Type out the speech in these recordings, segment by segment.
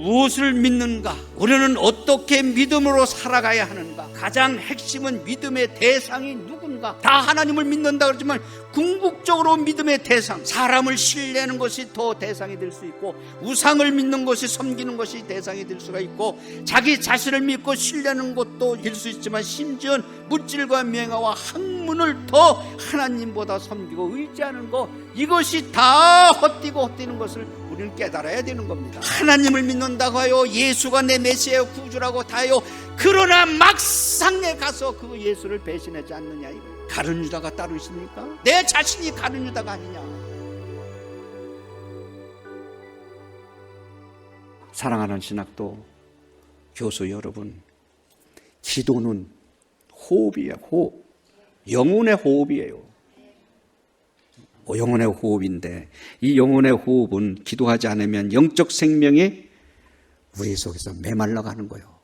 무엇을 믿는가? 우리는 어떻게 믿음으로 살아가야 하는가? 가장 핵심은 믿음의 대상이 누군가? 다 하나님을 믿는다 그러지만 궁극적으로 믿음의 대상, 사람을 신뢰하는 것이 더 대상이 될 수 있고, 우상을 믿는 것이, 섬기는 것이 대상이 될 수가 있고, 자기 자신을 믿고 신뢰하는 것도 될 수 있지만, 심지어 물질과 명예와 학문을 더 하나님보다 섬기고 의지하는 것, 이것이 다 헛되는 것을 우리는 깨달아야 되는 겁니다. 하나님을 믿는다고 하여 예수가 내 메시아요 구주라고 다 하여, 그러나 막상에 가서 그 예수를 배신하지 않느냐 이거예요. 가룟 유다가 따로 있습니까? 내 자신이 가룟 유다가 아니냐. 사랑하는 신학도 교수 여러분, 기도는 호흡이에요. 호흡. 영혼의 호흡이에요. 영혼의 호흡인데, 이 영혼의 호흡은 기도하지 않으면 영적 생명이 우리 속에서 메말라 가는 거예요.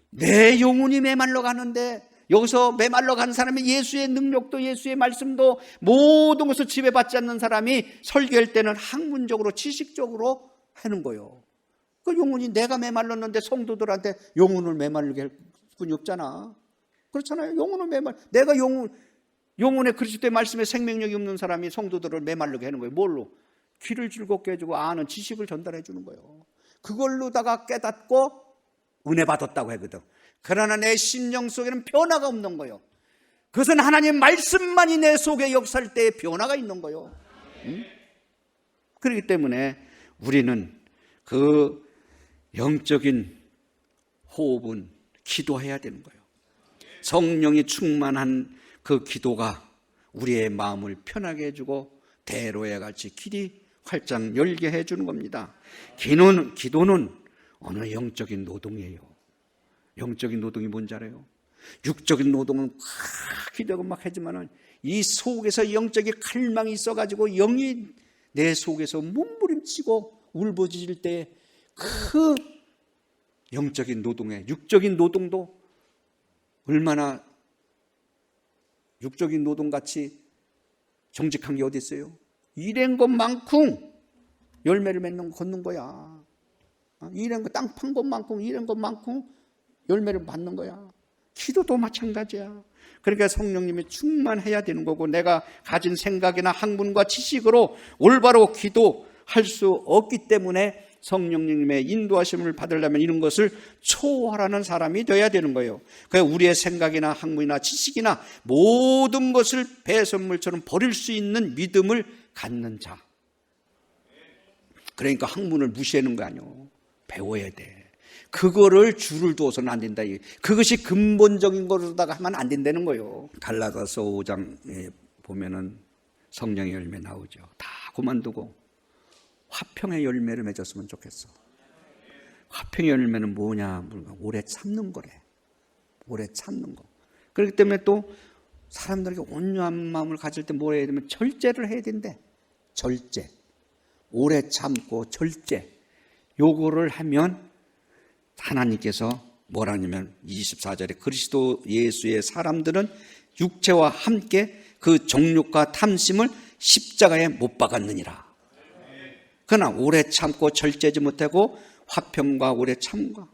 내 영혼이 메말라 가는데, 여기서 메말라 가는 사람이 예수의 능력도 예수의 말씀도 모든 것을 지배받지 않는 사람이 설교할 때는 학문적으로 지식적으로 하는 거예요. 그 영혼이, 내가 메말랐는데 성도들한테 영혼을 메말르게 할 분이 없잖아. 그렇잖아요. 영혼을 내가 영혼의 그리스도의 말씀에 생명력이 없는 사람이 성도들을 메말르게 하는 거예요. 뭘로? 귀를 즐겁게 해주고 아는 지식을 전달해 주는 거예요. 그걸로다가 깨닫고 은혜 받았다고 하거든. 그러나 내 심령 속에는 변화가 없는 거예요. 그것은 하나님의 말씀만이 내 속에 역사할 때에 변화가 있는 거예요. 그렇기 때문에 우리는 그 영적인 호흡은 기도해야 되는 거예요. 성령이 충만한 그 기도가 우리의 마음을 편하게 해주고 대로에 같이 길이 활짝 열게 해주는 겁니다. 기도는 어느 영적인 노동이에요. 영적인 노동이 뭔지 알아요? 육적인 노동은 기도하고 막 하지만은 이 속에서 영적인 갈망이 있어가지고 영이 내 속에서 몸부림치고 울부짖을 때 그 영적인 노동에, 육적인 노동도 얼마나 육적인 노동같이 정직한 게 어디 있어요? 일한 것만큼 열매를 맺는 거 걷는 거야. 일한 거, 땅 판 것만큼, 일한 것만큼 열매를 받는 거야. 기도도 마찬가지야. 그러니까 성령님이 충만해야 되는 거고, 내가 가진 생각이나 학문과 지식으로 올바로 기도할 수 없기 때문에 성령님의 인도하심을 받으려면 이런 것을 초월하는 사람이 되어야 되는 거예요. 그러니까 우리의 생각이나 학문이나 지식이나 모든 것을 배선물처럼 버릴 수 있는 믿음을 갖는 자. 그러니까 학문을 무시하는 거 아니에요. 배워야 돼. 그거를 줄을 두어서는 안 된다. 그것이 근본적인 것으로다가 하면 안 된다는 거예요. 갈라디아서 5장에 보면은 성령의 열매 나오죠. 다 그만두고 화평의 열매를 맺었으면 좋겠어. 화평의 열매는 뭐냐? 오래 참는 거래. 오래 참는 거. 그렇기 때문에 또 사람들에게 온유한 마음을 가질 때 뭘 해야 되면 절제를 해야 된대. 절제. 오래 참고 절제. 요거를 하면 하나님께서 뭐라냐면 24절에 그리스도 예수의 사람들은 육체와 함께 그 정욕과 탐심을 십자가에 못 박았느니라. 그러나 오래 참고 절제지 못하고 화평과 오래 참과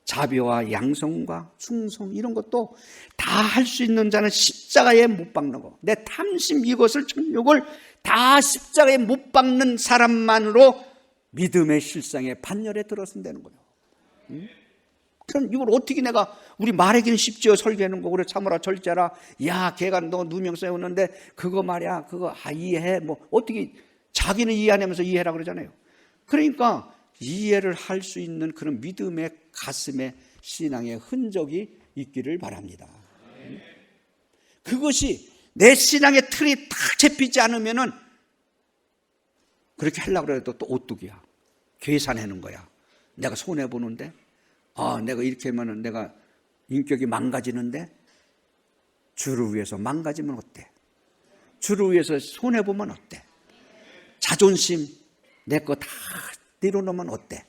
자비와 양성과 충성 이런 것도 다 할 수 있는 자는 십자가에 못 박는 거. 내 탐심 이것을 정욕을 다 십자가에 못 박는 사람만으로 믿음의 실상에 반열에 들어선다는 거예요. 그럼 이걸 어떻게 내가 우리 말하기는 쉽죠. 설계하는 거. 그래 참으라 절제라. 야 걔가 너 누명 세웠는데 그거 말이야. 그거 이해해. 뭐 어떻게 자기는 이해 안 하면서 이해하라 그러잖아요. 그러니까 이해를 할 수 있는 그런 믿음의 가슴에 신앙의 흔적이 있기를 바랍니다. 그것이 내 신앙의 틀이 딱 잡히지 않으면은 그렇게 하려고 해도 또 오뚝이야. 계산하는 거야. 내가 손해보는데, 내가 이렇게 하면은 내가 인격이 망가지는데, 주를 위해서 망가지면 어때? 주를 위해서 손해보면 어때? 자존심, 내 거 다 내려놓으면 어때?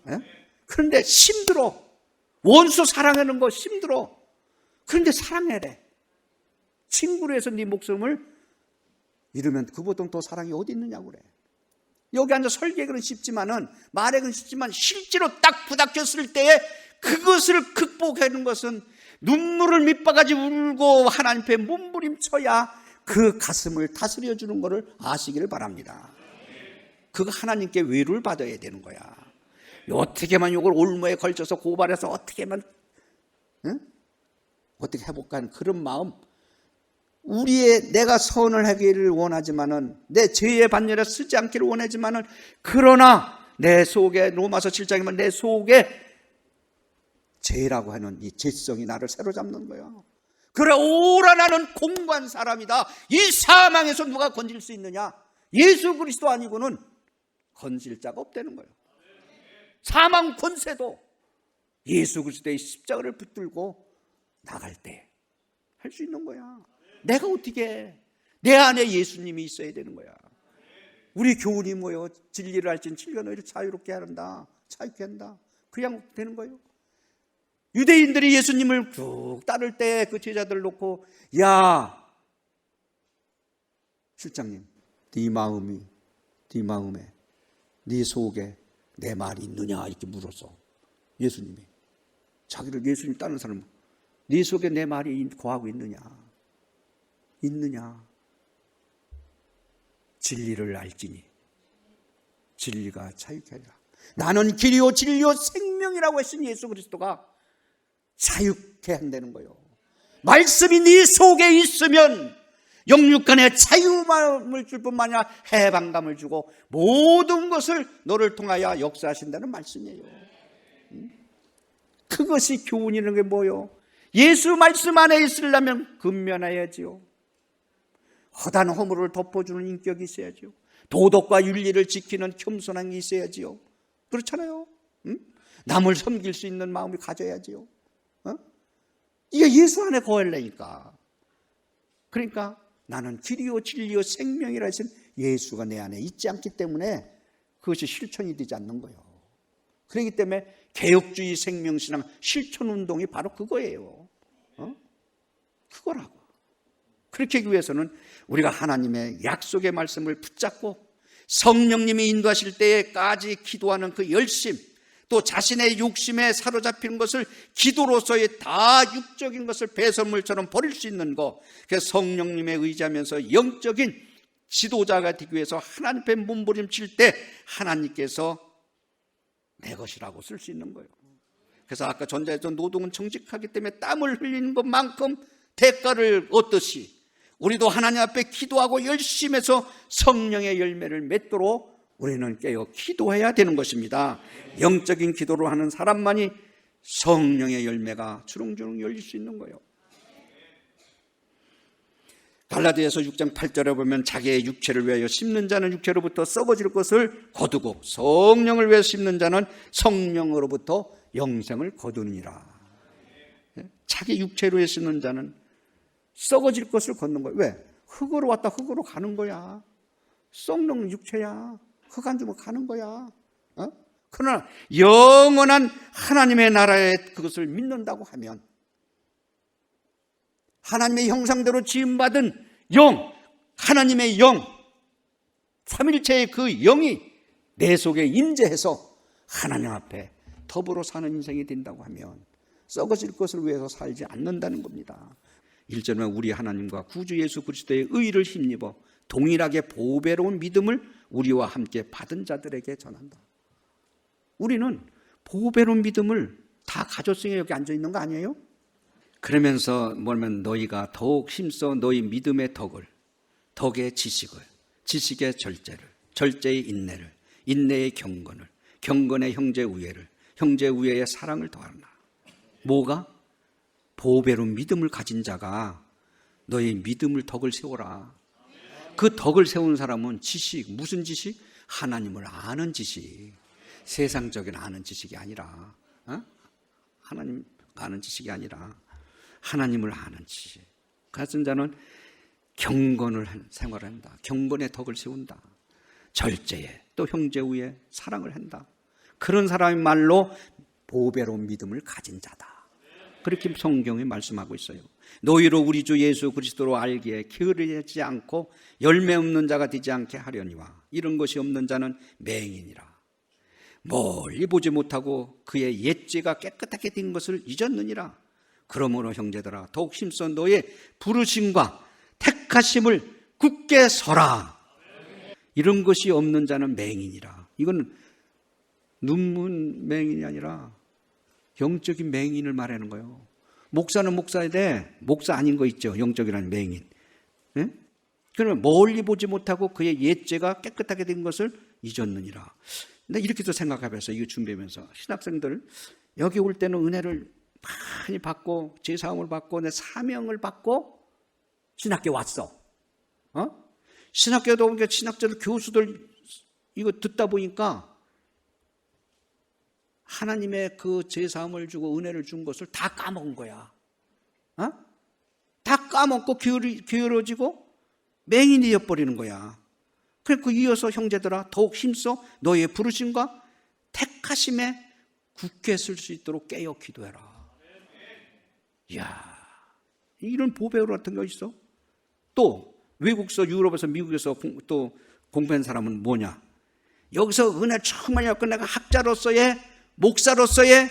에? 그런데 힘들어. 원수 사랑하는 거 힘들어. 그런데 사랑해래. 친구로 해서 네 목숨을 잃으면 그보다 더 사랑이 어디 있느냐고 그래. 여기 앉아 설계는 쉽지만은, 말하기는 쉽지만 실제로 딱 부닥쳤을 때에 그것을 극복하는 것은 눈물을 밑바가지 울고 하나님 앞에 몸부림쳐야 그 가슴을 다스려 주는 것을 아시기를 바랍니다. 그거 하나님께 위로를 받아야 되는 거야. 어떻게만 이걸 올무에 걸쳐서 고발해서 어떻게만 어떻게 해볼까 하는 그런 마음, 내가 선을 하기를 원하지만은, 내 죄의 반열에 쓰지 않기를 원하지만은, 그러나 내 속에, 로마서 7장에 보면 내 속에 죄라고 하는 이 죄성이 나를 사로잡는 거야. 그래, 오라 나는 공고한 사람이다. 이 사망에서 누가 건질 수 있느냐? 예수 그리스도 아니고는 건질 자가 없다는 거예요. 사망 권세도 예수 그리스도의 십자가를 붙들고 나갈 때 할 수 있는 거야. 내가 어떻게 해? 내 안에 예수님이 있어야 되는 거야. 우리 교훈이 뭐요? 진리를 알진 진리가 너희를 자유롭게 한다, 자유케 한다. 그냥 되는 거예요. 유대인들이 예수님을 쭉 따를 때 그 제자들을 놓고, 야 실장님, 네 마음에 네 속에 내 말이 있느냐 이렇게 물었어. 예수님이 자기를, 예수님 따르는 사람은 네 속에 내 말이 거하고 있느냐. 진리를 알지니 진리가 자유케 하리라. 나는 길이요 진리요 생명이라고 하신 예수 그리스도가 자유케 한다는 거예요. 말씀이 네 속에 있으면 영육간에 자유함을 줄 뿐만 아니라 해방감을 주고 모든 것을 너를 통하여 역사하신다는 말씀이에요. 그것이 교훈이라는 게 뭐예요? 예수 말씀 안에 있으려면 근면해야지요. 허단 허물을 덮어주는 인격이 있어야지요. 도덕과 윤리를 지키는 겸손한 게 있어야지요. 그렇잖아요. 남을 섬길 수 있는 마음을 가져야지요. 이게 예수 안에 거하려니까. 그러니까 나는 길이요 진리요 생명이라 하신 예수가 내 안에 있지 않기 때문에 그것이 실천이 되지 않는 거예요. 그렇기 때문에 개혁주의 생명신앙 실천운동이 바로 그거예요. 그거라고. 그렇게 하기 위해서는 우리가 하나님의 약속의 말씀을 붙잡고 성령님이 인도하실 때까지 기도하는 그 열심, 또 자신의 욕심에 사로잡히는 것을 기도로서의 다 육적인 것을 배설물처럼 버릴 수 있는 것, 그래서 성령님에 의지하면서 영적인 지도자가 되기 위해서 하나님 앞에 몸부림칠 때 하나님께서 내 것이라고 쓸 수 있는 거예요. 그래서 아까 전자에서 노동은 정직하기 때문에 땀을 흘리는 것만큼 대가를 얻듯이 우리도 하나님 앞에 기도하고 열심히 해서 성령의 열매를 맺도록 우리는 깨어 기도해야 되는 것입니다. 영적인 기도를 하는 사람만이 성령의 열매가 주렁주렁 열릴 수 있는 거예요. 갈라디아서 6장 8절에 보면 자기의 육체를 위하여 심는 자는 육체로부터 썩어질 것을 거두고 성령을 위하여 심는 자는 성령으로부터 영생을 거두니라. 자기 육체로 심는 자는 썩어질 것을 걷는 거예요. 왜? 흙으로 왔다 흙으로 가는 거야. 썩는 육체야. 흙 안 주면 가는 거야. 그러나 영원한 하나님의 나라에 그것을 믿는다고 하면 하나님의 형상대로 지음받은 영, 하나님의 영, 삼일체의 그 영이 내 속에 임재해서 하나님 앞에 더불어 사는 인생이 된다고 하면 썩어질 것을 위해서 살지 않는다는 겁니다. 1절은 우리 하나님과 구주 예수 그리스도의 의를 힘입어 동일하게 보배로운 믿음을 우리와 함께 받은 자들에게 전한다. 우리는 보배로운 믿음을 다 가졌으니 여기 앉아있는 거 아니에요? 그러면서 뭐냐면 너희가 더욱 힘써 너희 믿음의 덕을, 덕의 지식을, 지식의 절제를, 절제의 인내를, 인내의 경건을, 경건의 형제 우애를, 형제 우애의 사랑을 더하라. 뭐가? 보배로운 믿음을 가진 자가 너희 믿음을 덕을 세워라. 그 덕을 세운 사람은 지식, 무슨 지식? 하나님을 아는 지식. 세상적인 아는 지식이 아니라, 하나님 아는 지식이 아니라 하나님을 아는 지식. 가진 자는 경건을 생활을 한다. 경건의 덕을 세운다. 절제에, 또 형제 우애 사랑을 한다. 그런 사람의 말로 보배로운 믿음을 가진 자다. 그렇게 성경에 말씀하고 있어요. 너희로 우리 주 예수 그리스도로 알기에 게으르지 않고 열매 없는 자가 되지 않게 하려니와 이런 것이 없는 자는 맹인이라. 멀리 보지 못하고 그의 옛죄가 깨끗하게 된 것을 잊었느니라. 그러므로 형제들아 더욱 힘써 너의 부르심과 택하심을 굳게 서라. 이런 것이 없는 자는 맹인이라. 이건 눈문 맹인이 아니라 영적인 맹인을 말하는 거예요. 목사는 목사인데 목사 아닌 거 있죠. 영적이라는 맹인. 네? 그러면 멀리 보지 못하고 그의 옛죄가 깨끗하게 된 것을 잊었느니라. 근데 이렇게도 생각하면서 이거 준비하면서 신학생들 여기 올 때는 은혜를 많이 받고 제사함을 받고 내 사명을 받고 신학교 왔어. 신학교도 오니까 신학자들 교수들 이거 듣다 보니까 하나님의 그 제사함을 주고 은혜를 준 것을 다 까먹은 거야. 다 까먹고 게으러지고 맹인이 되어버리는 거야. 그래서 이어서 형제들아 더욱 힘써 너의 부르심과 택하심에 굳게 쓸 수 있도록 깨어 기도해라. 이야, 이런 보배 같은 거 있어? 또 외국서 유럽에서 미국에서 또 공부한 사람은 뭐냐? 여기서 은혜 정말 갖고 내가 학자로서의 목사로서의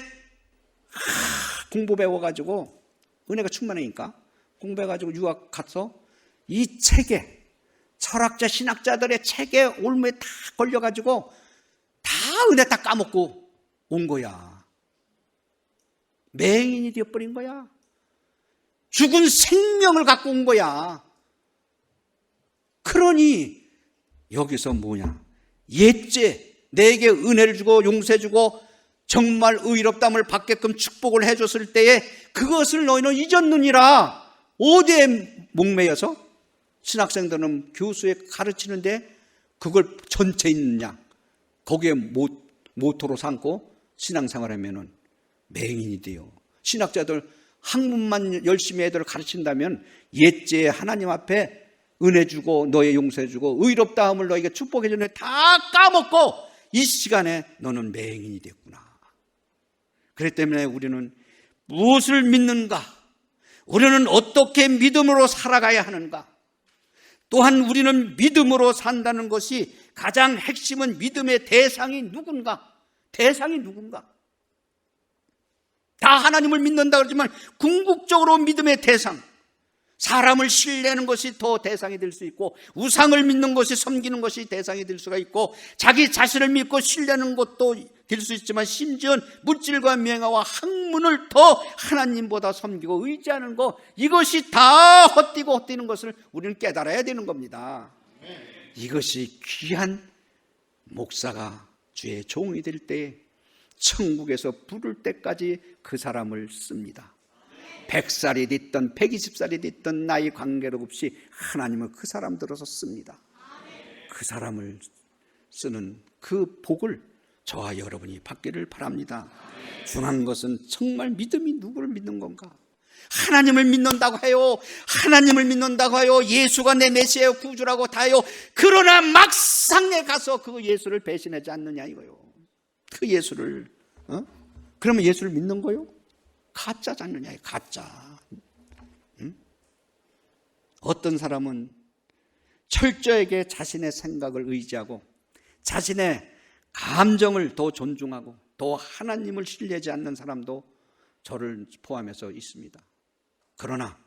공부 배워가지고 은혜가 충만하니까 공부해가지고 유학 가서 이 책에 철학자 신학자들의 책에 올무에 다 걸려가지고 다 은혜 다 까먹고 온 거야. 맹인이 되어버린 거야. 죽은 생명을 갖고 온 거야. 그러니 여기서 뭐냐? 옛죄 내게 은혜를 주고 용서해주고 정말 의롭담을 받게끔 축복을 해줬을 때에 그것을 너희는 잊었느니라. 어디에 목매여서 신학생들은 교수에 가르치는데 그걸 전체 있느냐, 거기에 모토로 삼고 신앙생활하면은 맹인이 돼요. 신학자들 학문만 열심히 애들을 가르친다면 옛죄에 하나님 앞에 은혜 주고 너의 용서해 주고 의롭다함을 너에게 축복해 주는 다 까먹고 이 시간에 너는 맹인이 됐구나. 그렇기 때문에 우리는 무엇을 믿는가? 우리는 어떻게 믿음으로 살아가야 하는가? 또한 우리는 믿음으로 산다는 것이 가장 핵심은 믿음의 대상이 누군가? 대상이 누군가? 다 하나님을 믿는다 그러지만 궁극적으로 믿음의 대상, 사람을 신뢰하는 것이 더 대상이 될 수 있고 우상을 믿는 것이 섬기는 것이 대상이 될 수가 있고 자기 자신을 믿고 신뢰하는 것도 될 수 있지만 심지어 물질과 명예와 학문을 더 하나님보다 섬기고 의지하는 것, 이것이 다 헛되는 것을 우리는 깨달아야 되는 겁니다. 이것이 귀한 목사가 주의 종이 될 때 천국에서 부를 때까지 그 사람을 씁니다. 100살이 됐든 120살이 됐든 나이 관계로 없이 하나님은 그 사람 들어서 씁니다. 그 사람을 쓰는 그 복을 저와 여러분이 받기를 바랍니다. 중요한 것은 정말 믿음이 누구를 믿는 건가? 하나님을 믿는다고 해요. 하나님을 믿는다고 해요. 예수가 내 메시아요 구주라고 다 해요. 그러나 막상에 가서 그 예수를 배신하지 않느냐 이거요. 그 예수를 그러면 예수를 믿는 거요? 가짜지 않느냐, 가짜. 어떤 사람은 철저하게 자신의 생각을 의지하고 자신의 감정을 더 존중하고 더 하나님을 신뢰하지 않는 사람도 저를 포함해서 있습니다. 그러나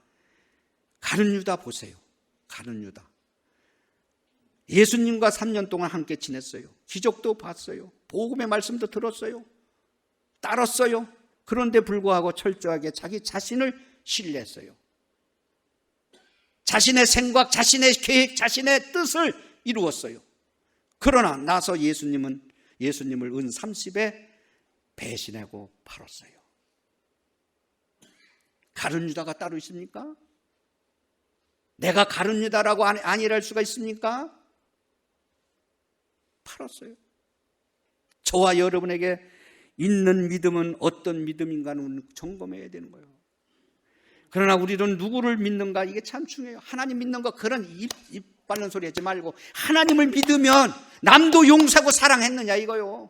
가룟 유다 보세요. 가룟 유다. 예수님과 3년 동안 함께 지냈어요. 기적도 봤어요. 복음의 말씀도 들었어요. 따랐어요. 그런데 불구하고 철저하게 자기 자신을 신뢰했어요. 자신의 생각, 자신의 계획, 자신의 뜻을 이루었어요. 그러나 나서 예수님을 은 30에 배신하고 팔았어요. 가룟 유다가 따로 있습니까? 내가 가룟 유다라고 아니랄 수가 있습니까? 팔았어요. 저와 여러분에게 있는 믿음은 어떤 믿음인가는 점검해야 되는 거예요. 그러나 우리는 누구를 믿는가, 이게 참 중요해요. 하나님 믿는 거 그런 입 바른 소리 하지 말고 하나님을 믿으면 남도 용서하고 사랑했느냐 이거요.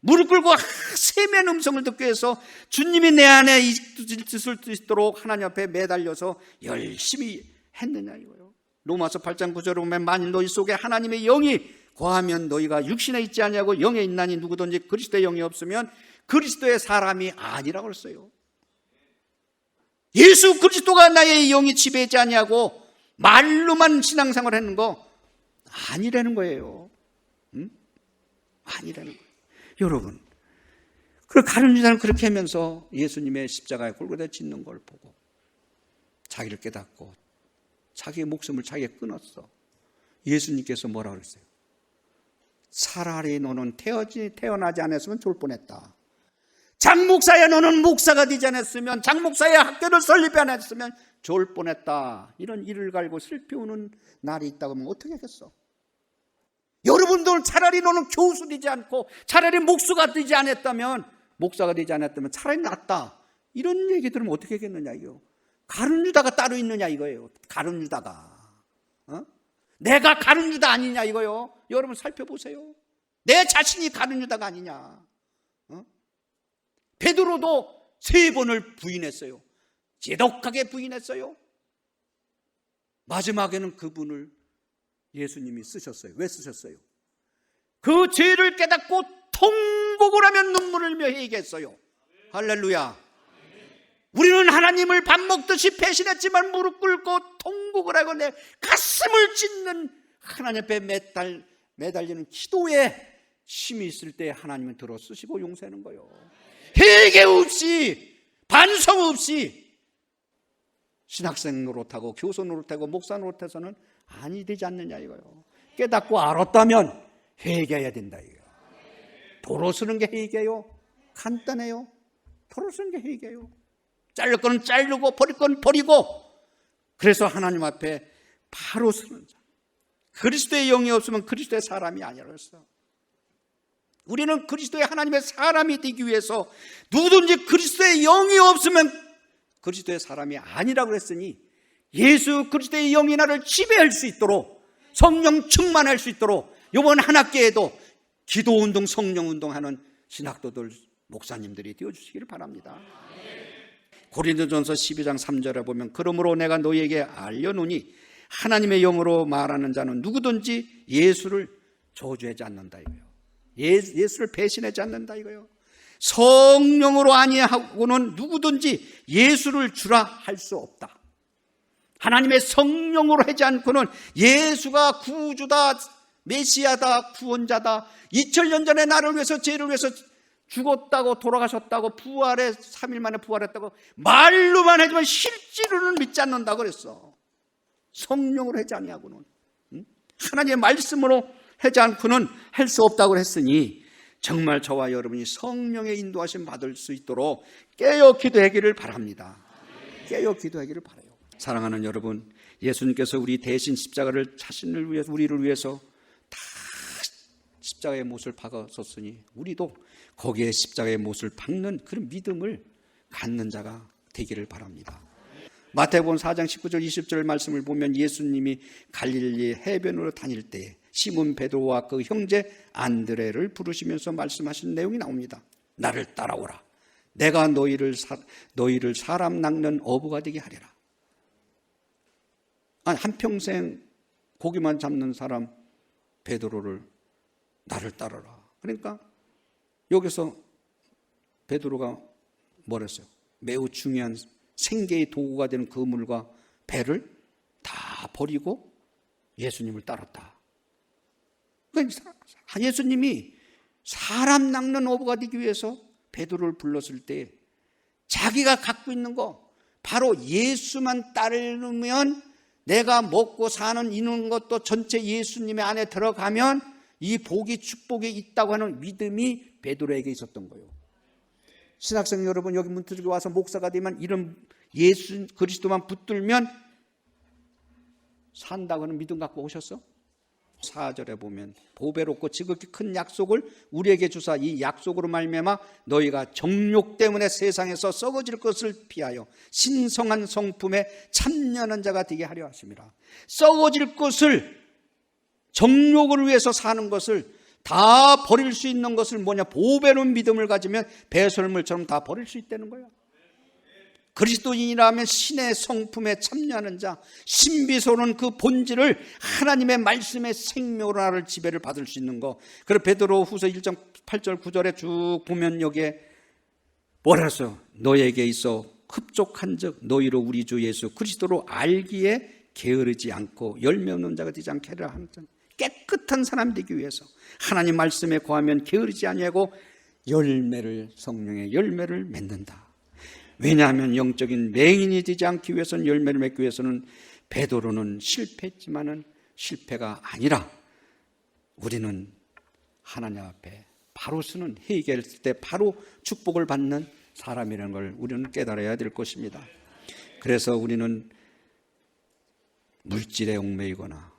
무릎 꿇고 세미한 음성을 듣기 위해서 주님이 내 안에 있을 수 있도록 하나님 앞에 매달려서 열심히 했느냐 이거예요. 로마서 8장 9절에 보면 만일 너희 속에 하나님의 영이 거하면 너희가 육신에 있지 아니하고 영에 있나니 누구든지 그리스도의 영이 없으면 그리스도의 사람이 아니라고 했어요. 예수 그리스도가 나의 영이 지배하지 아니하고 말로만 신앙생활 하는 거 아니라는 거예요. 아니라는 거예요. 여러분, 그 가룟 유다는 그렇게 하면서 예수님의 십자가에 골고다 짓는 걸 보고 자기를 깨닫고 자기의 목숨을 자기가 끊었어. 예수님께서 뭐라 그랬어요? 차라리 너는 태어나지 않았으면 좋을 뻔했다. 장목사야 너는 목사가 되지 않았으면, 장목사야 학교를 설립해 안 했으면 좋을 뻔했다. 이런 이를 갈고 슬피우는 날이 있다고 하면 어떻게 하겠어? 여러분들 차라리 너는 교수 되지 않고 차라리 목수가 되지 않았다면, 목사가 되지 않았다면 차라리 낫다. 이런 얘기 들으면 어떻게 하겠느냐 이거. 가룟 유다가 따로 있느냐 이거예요. 가룟 유다가. 내가 가룟 유다 아니냐 이거요. 여러분 살펴보세요. 내 자신이 가룟 유다가 아니냐. 베드로도 3번을 부인했어요. 지독하게 부인했어요. 마지막에는 그분을 예수님이 쓰셨어요. 왜 쓰셨어요? 그 죄를 깨닫고 통곡을 하며 눈물을 흘며 얘기했어요. 할렐루야. 우리는 하나님을 밥 먹듯이 배신했지만 무릎 꿇고 통곡을 하고 내 가슴을 찢는 하나님 앞에 매달리는 기도에 힘이 있을 때 하나님은 들어 쓰시고 용서하는 거예요. 회개 없이, 반성 없이 신학생 노릇하고 교수 노릇하고 목사 노릇해서는 아니 되지 않느냐 이거요. 깨닫고 알았다면 회개해야 된다 이거요. 도로 쓰는 게 회개요. 간단해요. 도로 쓰는 게 회개요. 자를 건 자르고 버릴 건 버리고, 그래서 하나님 앞에 바로 서는 자. 그리스도의 영이 없으면 그리스도의 사람이 아니라고 했어. 우리는 그리스도의 하나님의 사람이 되기 위해서 누구든지 그리스도의 영이 없으면 그리스도의 사람이 아니라고 했으니, 예수 그리스도의 영이 나를 지배할 수 있도록, 성령 충만할 수 있도록 이번 한 학기에도 기도운동, 성령운동하는 신학도들, 목사님들이 되어주시기를 바랍니다. 고린도전서 12장 3절에 보면 그러므로 내가 너희에게 알려노니 하나님의 영으로 말하는 자는 누구든지 예수를 저주하지 않는다 이거예요. 예수를 배신하지 않는다 이거예요. 성령으로 아니하고는 누구든지 예수를 주라 할 수 없다. 하나님의 성령으로 하지 않고는 예수가 구주다, 메시아다, 구원자다, 2000년 전에 나를 위해서, 죄를 위해서 죽었다고, 돌아가셨다고, 부활에 3일 만에 부활했다고 말로만 하지만 실제로는 믿지 않는다고 그랬어. 성령으로 하지 않냐고는, 하나님의 말씀으로 하지 않고는 할 수 없다고 했으니, 정말 저와 여러분이 성령의 인도하심 받을 수 있도록 깨어 기도하기를 바랍니다. 깨어 기도하기를 바라요. 사랑하는 여러분, 예수님께서 우리 대신 십자가를, 자신을 위해서, 우리를 위해서 다 십자가의 못을 박았었으니 우리도 거기에 십자가의 못을 박는 그런 믿음을 갖는 자가 되기를 바랍니다. 마태복음 4장 19절 20절 말씀을 보면 예수님이 갈릴리 해변으로 다닐 때 시몬 베드로와 그 형제 안드레를 부르시면서 말씀하신 내용이 나옵니다. 나를 따라오라. 내가 너희를 사람 낚는 어부가 되게 하리라. 아니, 한평생 고기만 잡는 사람 베드로를 나를 따르라. 그러니까 여기서 베드로가 뭐랬어요? 매우 중요한 생계의 도구가 되는 그물과 배를 다 버리고 예수님을 따랐다. 그러니까 예수님이 사람 낚는 어부가 되기 위해서 베드로를 불렀을 때 자기가 갖고 있는 거, 바로 예수만 따르면 내가 먹고 사는 이런 것도 전체 예수님의 안에 들어가면 이 복이, 축복이 있다고 하는 믿음이 베드로에게 있었던 거예요. 신학생 여러분, 여기 문트쪽에 와서 목사가 되면 이런 예수 그리스도만 붙들면 산다고 하는 믿음 갖고 오셨어? 4절에 보면 보배롭고 지극히 큰 약속을 우리에게 주사 이 약속으로 말미암아 너희가 정욕 때문에 세상에서 썩어질 것을 피하여 신성한 성품에 참여하는 자가 되게 하려 하심이라. 썩어질 것을, 정욕을 위해서 사는 것을 다 버릴 수 있는 것을 뭐냐? 보배로운 믿음을 가지면 배설물처럼 다 버릴 수 있다는 거예요. 그리스도인이라면 신의 성품에 참여하는 자, 신비스러운 그 본질을 하나님의 말씀의 생명으로 나를 지배를 받을 수 있는 거. 그래서 베드로 후서 1장 8절 9절에 쭉 보면 여기에 뭐라 했어요? 너에게 있어 흡족한 즉 너희로 우리 주 예수 그리스도로 알기에 게으르지 않고 열매 없는 자가 되지 않게 하라 하는 깨끗한 사람이 되기 위해서 하나님 말씀에 거하면 게으르지 아니하고 성령의 열매를 맺는다. 왜냐하면 영적인 맹인이 되지 않기 위해서는, 열매를 맺기 위해서는 베드로는 실패했지만은 실패가 아니라 우리는 하나님 앞에 바로 쓰는 회개했을 때 바로 축복을 받는 사람이라는 걸 우리는 깨달아야 될 것입니다. 그래서 우리는 물질에 얽매이거나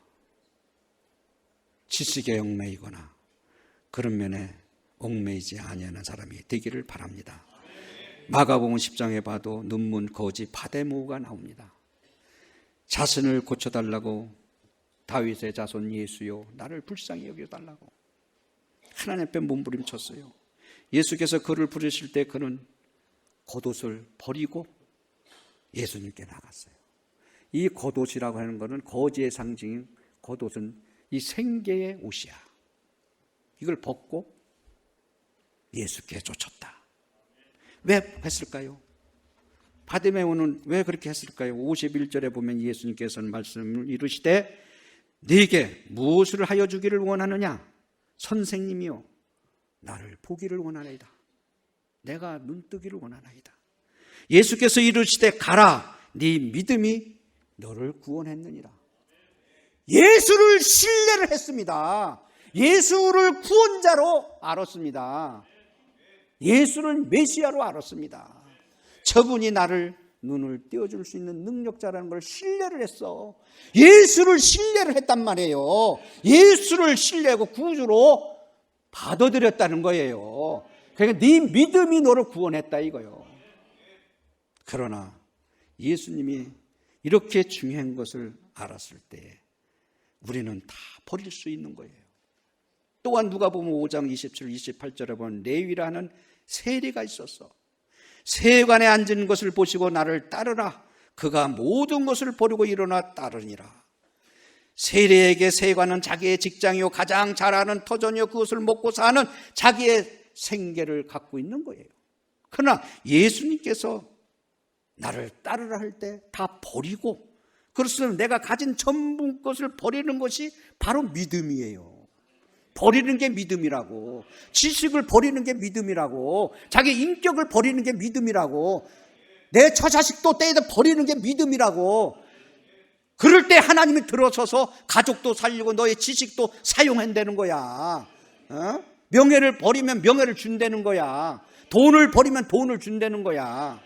지식에 얽매이거나 그런 면에 얽매이지 아니하는 사람이 되기를 바랍니다. 마가복음 10장에 봐도 눈문, 거지, 바데모가 나옵니다. 자신을 고쳐달라고 다윗의 자손 예수여 나를 불쌍히 여겨달라고 하나님 앞에 몸부림쳤어요. 예수께서 그를 부르실 때 그는 겉옷을 버리고 예수님께 나갔어요. 이 겉옷이라고 하는 것은 거지의 상징인 겉옷은 이 생계의 옷이야. 이걸 벗고 예수께 쫓았다. 왜 했을까요? 바디메오는 왜 그렇게 했을까요? 51절에 보면 예수님께서는 말씀을 이루시되 네게 무엇을 하여 주기를 원하느냐? 선생님이요 나를 보기를 원하나이다. 내가 눈뜨기를 원하나이다. 예수께서 이루시되 가라 네 믿음이 너를 구원했느니라. 예수를 신뢰를 했습니다. 예수를 구원자로 알았습니다. 예수를 메시아로 알았습니다. 저분이 나를 눈을 띄워줄 수 있는 능력자라는 걸 신뢰를 했어. 예수를 신뢰를 했단 말이에요. 예수를 신뢰하고 구주로 받아들였다는 거예요. 그러니까 네 믿음이 너를 구원했다 이거요. 그러나 예수님이 이렇게 중요한 것을 알았을 때 우리는 다 버릴 수 있는 거예요. 또한 누가복음 5장 27, 28절에 보면 레위라는 세리가 있었어. 세관에 앉은 것을 보시고 나를 따르라. 그가 모든 것을 버리고 일어나 따르니라. 세리에게 세관은 자기의 직장이요 가장 잘하는 터전이요 그것을 먹고 사는 자기의 생계를 갖고 있는 거예요. 그러나 예수님께서 나를 따르라 할 때 다 버리고, 그래서 내가 가진 전부 것을 버리는 것이 바로 믿음이에요. 버리는 게 믿음이라고. 지식을 버리는 게 믿음이라고. 자기 인격을 버리는 게 믿음이라고. 내 처자식도 때에다 버리는 게 믿음이라고. 그럴 때 하나님이 들어서서 가족도 살리고 너의 지식도 사용한다는 거야. 명예를 버리면 명예를 준다는 거야. 돈을 버리면 돈을 준다는 거야.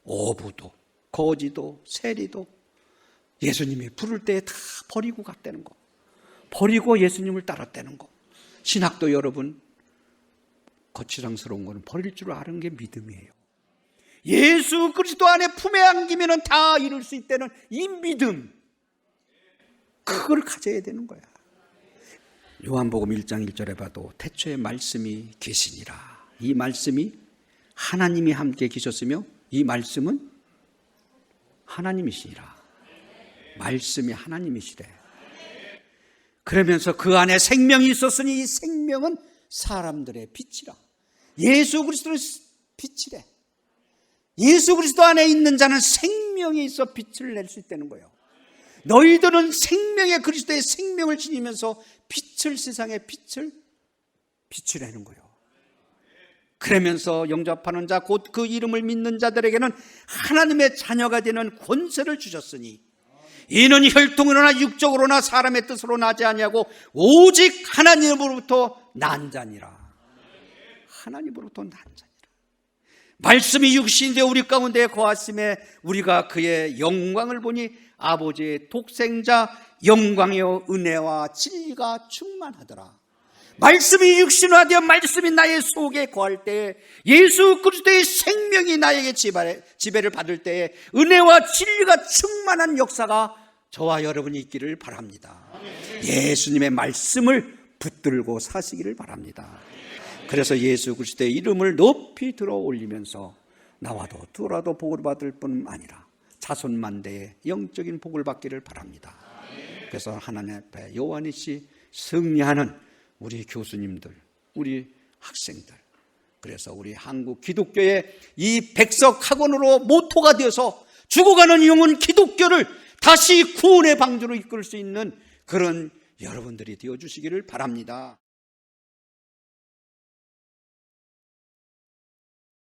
어부도 거지도 세리도 예수님이 부를 때 다 버리고 갔다는 거. 버리고 예수님을 따랐다는 거. 신학도 여러분 거칠장스러운 거는 버릴 줄 아는 게 믿음이에요. 예수 그리스도 안에 품에 안기면 다 이룰 수 있다는 이 믿음, 그걸 가져야 되는 거야. 요한복음 1장 1절에 봐도 태초에 말씀이 계시니라. 이 말씀이 하나님이 함께 계셨으며 이 말씀은 하나님이시니라. 말씀이 하나님이시래. 그러면서 그 안에 생명이 있었으니 이 생명은 사람들의 빛이라. 예수 그리스도는 빛이래. 예수 그리스도 안에 있는 자는 생명이 있어 빛을 낼 수 있다는 거예요. 너희들은 생명의 그리스도의 생명을 지니면서 빛을, 세상의 빛을 비추라는 거예요. 그러면서 영접하는 자 곧 그 이름을 믿는 자들에게는 하나님의 자녀가 되는 권세를 주셨으니 이는 혈통으로나 육적으로나 사람의 뜻으로 나지 아니하고 오직 하나님으로부터 난 자니라. 하나님으로부터 난 자니라. 말씀이 육신이 되어 우리 가운데 거하심에 우리가 그의 영광을 보니 아버지의 독생자 영광이요 은혜와 진리가 충만하더라. 말씀이 육신화되어 말씀이 나의 속에 거할 때 예수 그리스도의 생명이 나에게 지배를 받을 때에 은혜와 진리가 충만한 역사가 저와 여러분이 있기를 바랍니다. 예수님의 말씀을 붙들고 사시기를 바랍니다. 그래서 예수 그리스도의 이름을 높이 들어 올리면서 나와도 두라도 복을 받을 뿐 아니라 자손만대의 영적인 복을 받기를 바랍니다. 그래서 하나님 앞에 요한이시 승리하는 우리 교수님들, 우리 학생들, 그래서 우리 한국 기독교의 이 백석학원으로 모토가 되어서 죽어가는 영혼 기독교를 다시 구원의 방주로 이끌 수 있는 그런 여러분들이 되어주시기를 바랍니다.